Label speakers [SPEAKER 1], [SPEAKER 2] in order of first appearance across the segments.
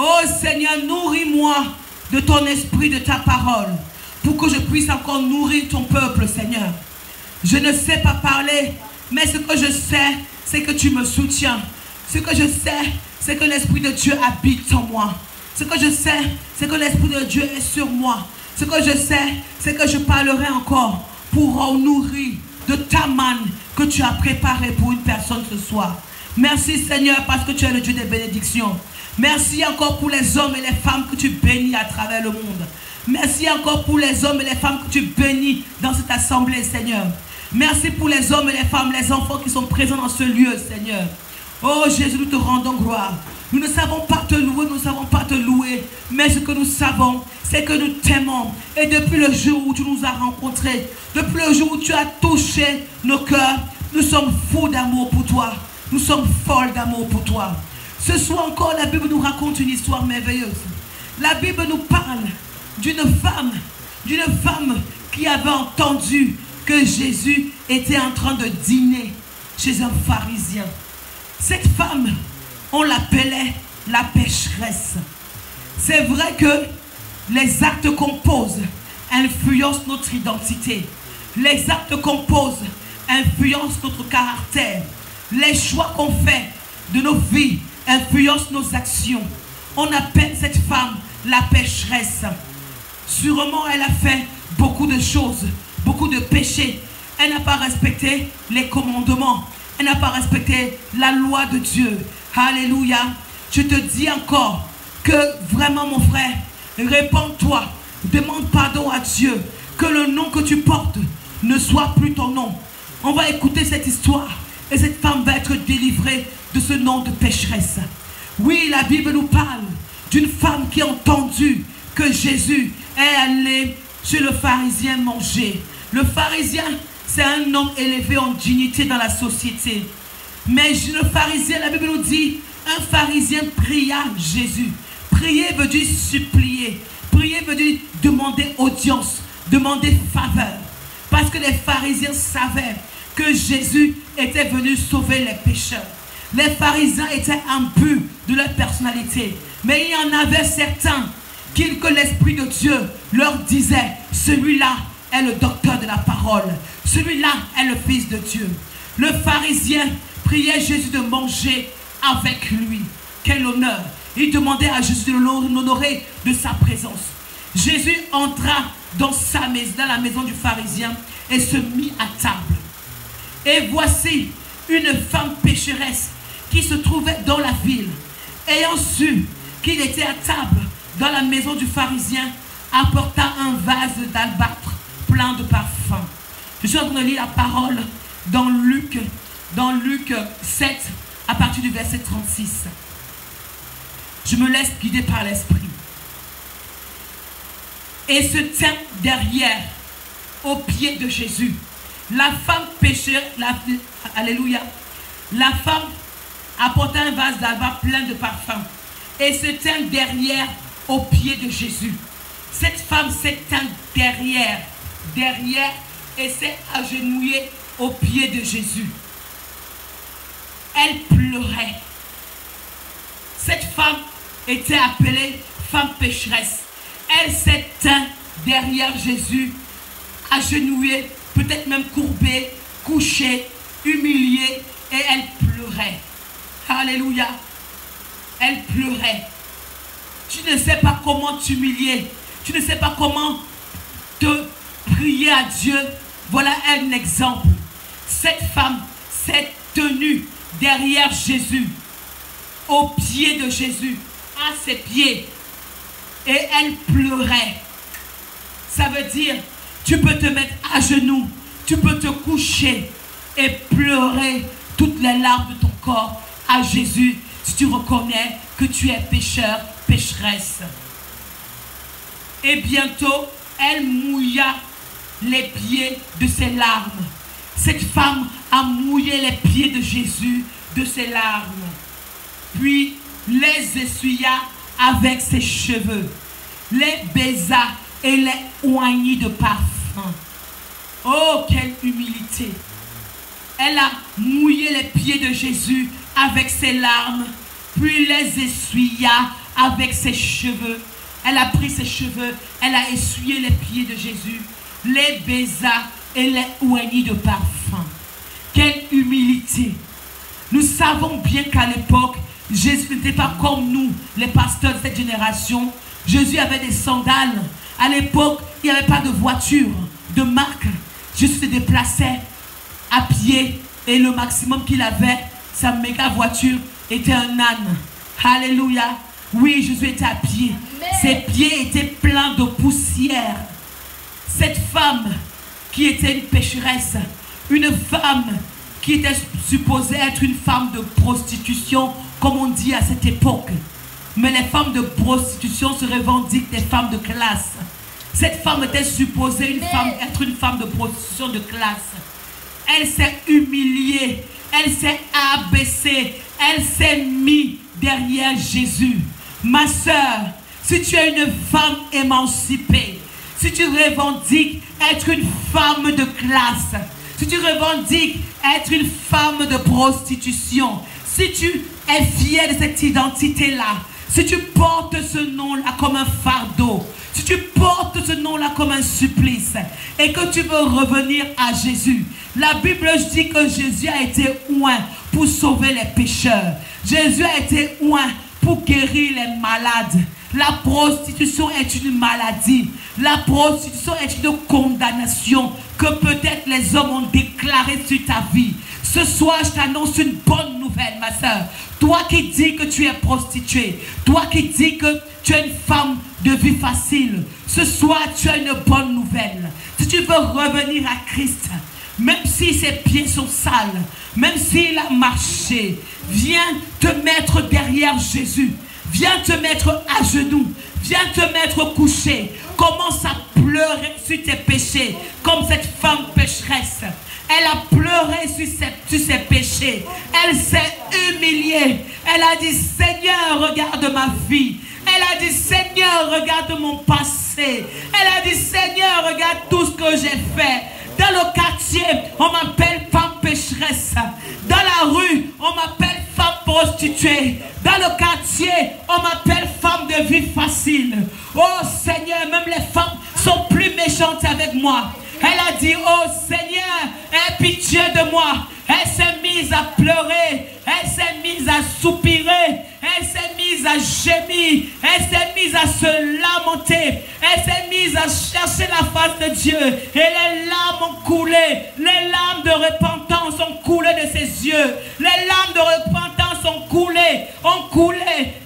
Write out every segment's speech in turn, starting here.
[SPEAKER 1] Oh Seigneur, nourris-moi de ton esprit, de ta parole, pour que je puisse encore nourrir ton peuple, Seigneur. Je ne sais pas parler, mais ce que je sais, c'est que tu me soutiens. Ce que je sais, c'est que l'Esprit de Dieu habite en moi. Ce que je sais, c'est que l'Esprit de Dieu est sur moi. Ce que je sais, c'est que je parlerai encore pour en nourrir de ta manne que tu as préparée pour une personne ce soir. Merci Seigneur parce que tu es le Dieu des bénédictions. Merci encore pour les hommes et les femmes que tu bénis à travers le monde. Merci encore pour les hommes et les femmes que tu bénis dans cette assemblée, Seigneur. Merci pour les hommes et les femmes, les enfants qui sont présents dans ce lieu, Seigneur. Oh Jésus, nous te rendons gloire. Nous ne savons pas te louer, nous ne savons pas te louer. Mais ce que nous savons, c'est que nous t'aimons. Et depuis le jour où tu nous as rencontrés, depuis le jour où tu as touché nos cœurs, nous sommes fous d'amour pour toi. Nous sommes folles d'amour pour toi. Ce soir encore, la Bible nous raconte une histoire merveilleuse. La Bible nous parle d'une femme qui avait entendu que Jésus était en train de dîner chez un pharisien. Cette femme, on l'appelait la pécheresse. C'est vrai que les actes qu'on pose influencent notre identité. Les actes qu'on pose influencent notre caractère. Les choix qu'on fait de nos vies influencent nos actions. On appelle cette femme la pécheresse. Sûrement, elle a fait beaucoup de choses, beaucoup de péchés. Elle n'a pas respecté les commandements. Elle n'a pas respecté la loi de Dieu. Alléluia. Je te dis encore que vraiment, mon frère, répands-toi. Demande pardon à Dieu. Que le nom que tu portes ne soit plus ton nom. On va écouter cette histoire. Et cette femme va être délivrée de ce nom de pécheresse. Oui, la Bible nous parle d'une femme qui a entendu que Jésus est allé chez le pharisien manger. Le pharisien, c'est un homme élevé en dignité dans la société. Mais le pharisien, la Bible nous dit, un pharisien pria Jésus. Prier veut dire supplier. Prier veut dire demander audience, demander faveur. Parce que les pharisiens savaient que Jésus était venu sauver les pécheurs. Les pharisiens étaient imbus de leur personnalité. Mais il y en avait certains que l'Esprit de Dieu leur disait, celui-là est le docteur de la parole. Celui-là est le Fils de Dieu. Le pharisien priait Jésus de manger avec lui. Quel honneur! Il demandait à Jésus de l'honorer de sa présence. Jésus entra dans la maison du pharisien et se mit à table. Et voici une femme pécheresse qui se trouvait dans la ville. Ayant su qu'il était à table dans la maison du pharisien, apporta un vase d'albâtre plein de parfums. Je suis en train de lire la parole dans Luc 7, à partir du verset 36. Je me laisse guider par l'Esprit. Et se tint derrière, aux pieds de Jésus. La femme pécheresse, alléluia, la femme apporta un vase d'albâtre plein de parfums et se tint derrière, aux pieds de Jésus. Cette femme s'est tint derrière et s'est agenouillée aux pieds de Jésus. Elle pleurait. Cette femme était appelée femme pécheresse. Elle s'est tint derrière Jésus, agenouillée, peut-être même courbée, couchée, humiliée, et elle pleurait. Alléluia. Elle pleurait. Tu ne sais pas comment t'humilier. Tu ne sais pas comment te prier à Dieu. Voilà un exemple. Cette femme s'est tenue derrière Jésus, aux pieds de Jésus, à ses pieds, et elle pleurait. Ça veut dire, tu peux te mettre à genoux, tu peux te coucher et pleurer toutes les larmes de ton corps à Jésus si tu reconnais que tu es pécheur, pécheresse. Et bientôt, elle mouilla les pieds de ses larmes. Cette femme a mouillé les pieds de Jésus de ses larmes, puis les essuya avec ses cheveux, les baisa et les oignit de parfum. Oh, quelle humilité! Elle a mouillé les pieds de Jésus avec ses larmes, puis les essuya avec ses cheveux. Elle a pris ses cheveux, elle a essuyé les pieds de Jésus, les baisa et les oignit de parfum. Quelle humilité! Nous savons bien qu'à l'époque, Jésus n'était pas comme nous, les pasteurs de cette génération. Jésus avait des sandales. À l'époque, il n'y avait pas de voiture, de marque. Jésus se déplaçait à pied et le maximum qu'il avait, sa méga voiture, était un âne. Alléluia. Oui, Jésus était à pied. Ses pieds étaient pleins de poussière. Cette femme qui était une pécheresse, une femme qui était supposée être une femme de prostitution, comme on dit à cette époque. Mais les femmes de prostitution se revendiquent des femmes de classe. Cette femme était supposée être une femme de prostitution de classe. Elle s'est humiliée, elle s'est abaissée, elle s'est mise derrière Jésus. Ma soeur, si tu es une femme émancipée, si tu revendiques être une femme de classe, si tu revendiques être une femme de prostitution, si tu es fier de cette identité-là, si tu portes ce nom-là comme un fardeau, si tu portes ce nom-là comme un supplice et que tu veux revenir à Jésus, la Bible dit que Jésus a été oint pour sauver les pécheurs. Jésus a été oint pour guérir les malades. La prostitution est une maladie. La prostitution est une condamnation que peut-être les hommes ont déclarée sur ta vie. Ce soir, je t'annonce une bonne nouvelle, ma soeur. Toi qui dis que tu es prostituée, toi qui dis que tu es une femme de vie facile, ce soir, tu as une bonne nouvelle. Si tu veux revenir à Christ, même si ses pieds sont sales, même s'il a marché, viens te mettre derrière Jésus. Viens te mettre à genoux. Viens te mettre couché. Commence à pleurer sur tes péchés. Comme cette femme pécheresse. Elle a pleuré sur ses péchés. Elle s'est humiliée. Elle a dit, Seigneur, regarde ma vie. Elle a dit, Seigneur, regarde mon passé. Elle a dit, Seigneur, regarde tout ce que j'ai fait. Dans le quartier, on m'appelle femme pécheresse. Dans la rue, on m'appelle femme prostituée. Dans le quartier, on m'appelle femme de vie facile. Oh Seigneur, même les femmes sont plus méchantes avec moi. Elle a dit, oh Seigneur, aie pitié de moi. Elle s'est mise à pleurer. Elle s'est mise à soupirer. Elle s'est mise à gémir. Elle s'est mise à se lamenter. Elle s'est mise à chercher la face de Dieu. Et les larmes ont coulé. Les larmes de repentance ont coulé de ses yeux. Les larmes de repentance ont coulé.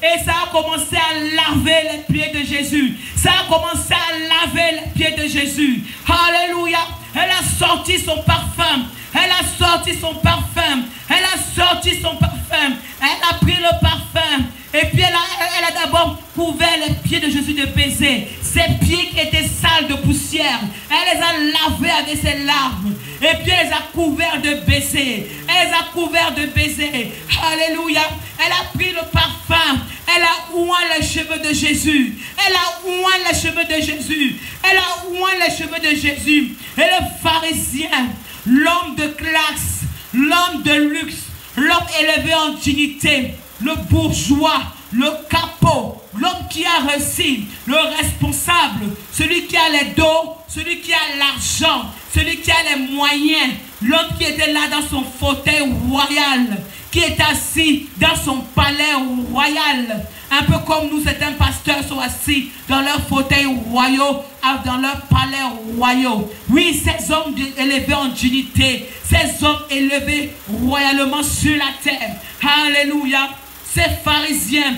[SPEAKER 1] Et ça a commencé à laver les pieds de Jésus. Ça a commencé à laver les pieds de Jésus. Alléluia. Elle a sorti son parfum. Elle a sorti son parfum. Elle a sorti son parfum. Elle a pris le parfum. Et puis elle a d'abord couvert les pieds de Jésus de baisers. Ses pieds qui étaient sales de poussière. Elle les a lavés avec ses larmes. Et puis elle les a couverts de baisers. Elle les a couverts de baisers. Alléluia. Elle a pris le parfum. Elle a oint les cheveux de Jésus. Elle a oint les cheveux de Jésus. Elle a oint les cheveux de Jésus. Et le pharisien, l'homme de classe, l'homme de luxe, l'homme élevé en dignité, le bourgeois, le capot, l'homme qui a réussi, le responsable, celui qui a les dos, celui qui a l'argent, celui qui a les moyens, l'homme qui était là dans son fauteuil royal, qui est assis dans son palais royal, un peu comme nous, certains pasteurs sont assis dans leurs fauteuils royaux, dans leurs palais royaux. Oui, ces hommes élevés en dignité, ces hommes élevés royalement sur la terre. Alléluia. Ces pharisiens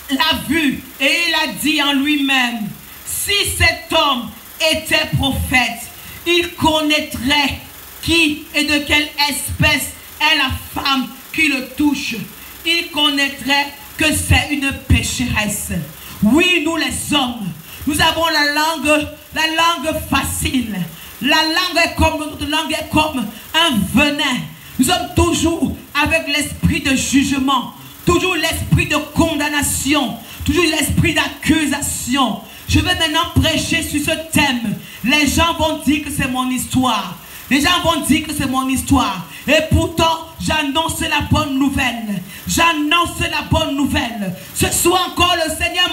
[SPEAKER 1] l'a vu et il a dit en lui-même, si cet homme était prophète, il connaîtrait qui et de quelle espèce est la femme qui le touche. Il connaîtrait que c'est une pécheresse. Oui, nous les hommes, nous avons la langue facile. Notre langue est comme un venin. Nous sommes toujours avec l'esprit de jugement, toujours l'esprit de condamnation, toujours l'esprit d'accusation. Je vais maintenant prêcher sur ce thème. Les gens vont dire que c'est mon histoire. Les gens vont dire que c'est mon histoire. Et pourtant, j'annonce la bonne nouvelle. J'annonce la bonne nouvelle. Ce soir encore, le Seigneur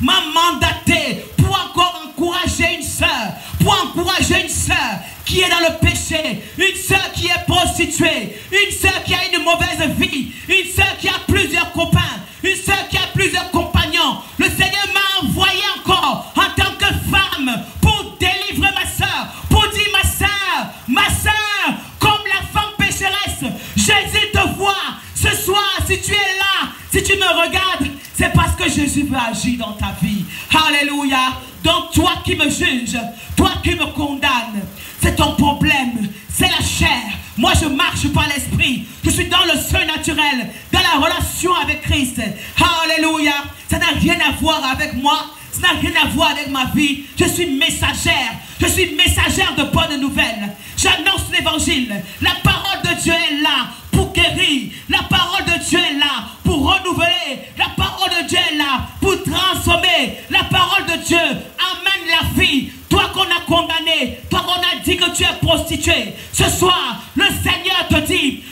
[SPEAKER 1] m'a mandaté pour encore encourager une sœur. Pour encourager une sœur qui est dans le péché. Une sœur qui est prostituée. Une sœur qui a une mauvaise vie. Une sœur qui a plusieurs copains. Une sœur qui a plusieurs compagnons. Le Seigneur m'a envoyé encore en tant que femme pour délivrer ma sœur. Pour dire ma sœur, comme la femme pécheresse, Jésus te voit. Ce soir, si tu es là, si tu me regardes, c'est parce que Jésus veut agir dans ta vie. Alléluia. Donc toi qui me juges, toi qui me condamnes, c'est ton problème, c'est la chair. Moi je marche par l'esprit, je suis dans le surnaturel, dans la relation avec Christ. Alléluia. Ça n'a rien à voir avec moi, ça n'a rien à voir avec ma vie. Je suis messagère de bonnes nouvelles. J'annonce l'évangile. La parole de Dieu est là pour guérir. La parole de Dieu est là pour renouveler. La parole de Dieu est là pour transformer. La parole de Dieu amène la vie. Toi qu'on a condamné, toi qu'on a dit que tu es prostituée, ce soir, le Seigneur te dit,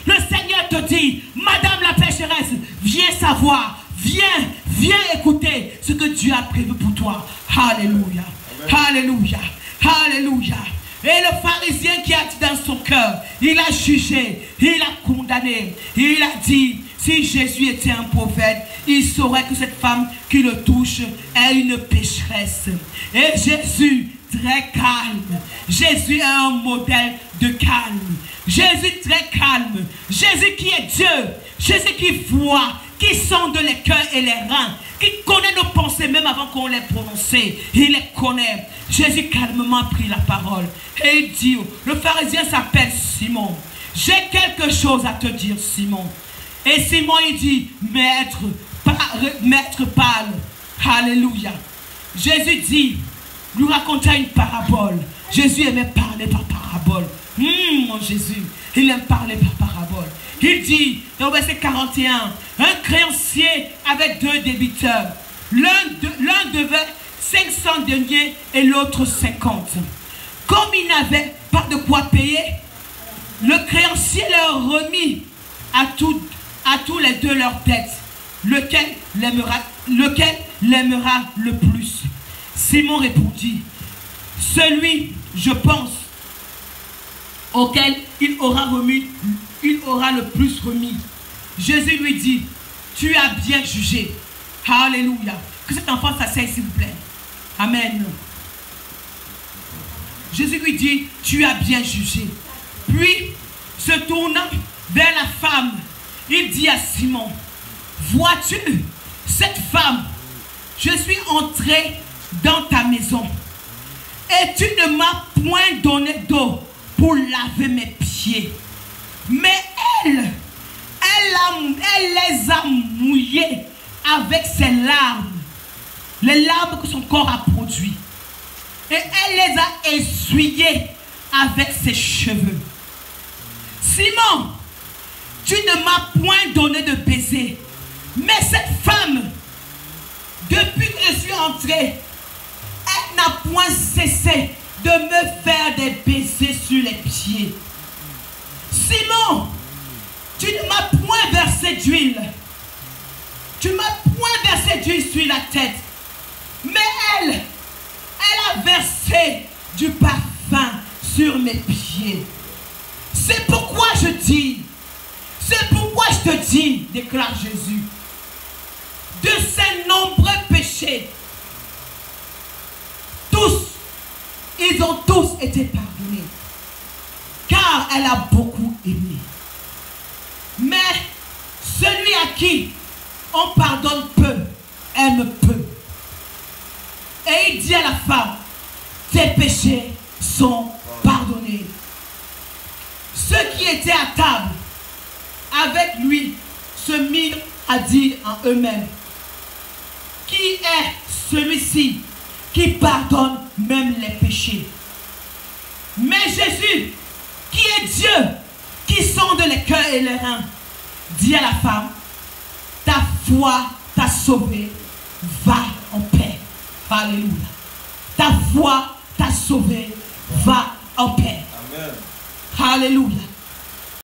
[SPEAKER 1] Madame la pécheresse, viens savoir, viens écouter ce que Dieu a prévu pour toi. Alléluia. Alléluia. Alléluia. Et le pharisien qui a dit dans son cœur, il a jugé, il a condamné, il a dit, si Jésus était un prophète, il saurait que cette femme qui le touche est une pécheresse. Et Jésus, très calme. Jésus est un modèle de calme. Jésus très calme. Jésus qui est Dieu. Jésus qui voit, qui sonde les cœurs et les reins, qui connaît nos pensées même avant qu'on les prononce. Il les connaît. Jésus calmement a pris la parole. Et il dit, le pharisien s'appelle Simon. J'ai quelque chose à te dire, Simon. Et Simon, il dit, maître, parle. Alléluia. Jésus dit, lui raconta une parabole. Jésus aimait parler par parabole. Mon Jésus, il aime parler par parabole. Il dit, au verset 41, un créancier avait deux débiteurs. L'un devait 500 deniers et l'autre 50. Comme il n'avait pas de quoi payer, le créancier leur remit à tous les deux leurs dettes. Lequel l'aimera le plus? Simon répondit, celui, je pense, auquel il aura le plus remis. Jésus lui dit, tu as bien jugé. Alléluia. Que cet enfant s'asseye s'il vous plaît. Amen. Jésus lui dit, tu as bien jugé. Puis, se tournant vers la femme, il dit à Simon, vois-tu cette femme? Je suis entré dans ta maison et tu ne m'as point donné d'eau pour laver mes pieds. Mais elle les a mouillés avec ses larmes, les larmes que son corps a produit. Et elle les a essuyés avec ses cheveux. Simon, tu ne m'as point donné de baiser. Mais cette femme, depuis que je suis entré, elle n'a point cessé de me faire des baisers sur les pieds. Simon, tu ne m'as point versé d'huile. Tu ne m'as point versé d'huile sur la tête. Mais elle a versé du parfum sur mes pieds. C'est pourquoi je dis, je te dis, déclare Jésus, de ces nombreux péchés, ils ont tous été pardonnés, car elle a beaucoup aimé. Mais celui à qui on pardonne peu, aime peu. Et il dit à la femme, tes péchés sont pardonnés. Ceux qui étaient à table avec lui se mirent à dire en eux-mêmes, qui est celui-ci qui pardonne même les péchés? Mais Jésus, qui est Dieu, qui sonde les cœurs et les reins, dit à la femme, ta foi t'a sauvé, va en paix. Alléluia. Ta foi t'a sauvé, va en paix. Amen. Alléluia.